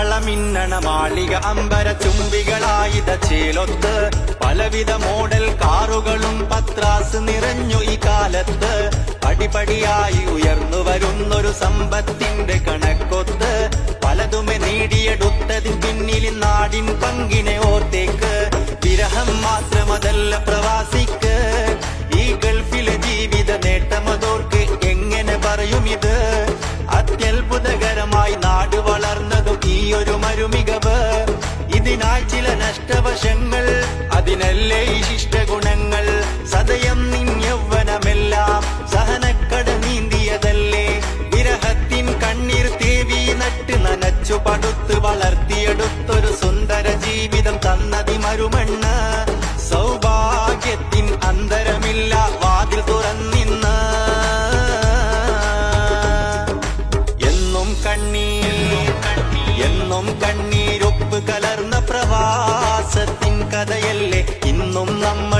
പളപളമിന്നണ മാളിക അമ്പര ചുംബികളായിത ചേലൊത്ത് പലവിധ മോഡൽ കാറുകളും പത്രാസ് നിറഞ്ഞു ഈ കാലത്ത് പടിപടിയായി ഉയർന്നു വരുന്നൊരു സമ്പത്തിന്റെ കണക്കൊത്ത് പലതുമെ നേടിയെടുത്തതിൻ പിന്നിൽ നാടിൻ പങ്കിനെ ഓർത്തേക്ക് വിരഹം മാത്രമതല്ല പ്രവാസിക്ക് ഈ ഗൾഫിലെ ജീവിത നേട്ടമതോർക്ക് എങ്ങനെ പറയും ഇത് അത്യത്ഭുതകരമായി നാട് വളർന്നതും ഈ ഒരു മരുമികവ് ഇതിനാൽ ചില നഷ്ടവശങ്ങൾ അതിനല്ലേ ഈ ശിഷ്ടഗുണങ്ങൾ സദയം നിൻ യൗവനമെല്ലാം സഹനക്കട നീന്തിയതല്ലേ വിരഹത്തിൻ കണ്ണീർ തേവി നട്ട് നനച്ചു പടുത്ത് വളർത്തിയെടുത്തൊരു സുന്ദര ജീവിതം തന്നതി മരുമണ്ണ് സൗഭാഗ്യത്തിൻ അന്തരമില്ല വാതിൽ തുറന്നിന്ന് എന്നും കണ്ണീരൊപ്പ് കലർന്ന പ്രവാസത്തിൻ കഥയല്ലേ ഇന്നും നമ്മൾ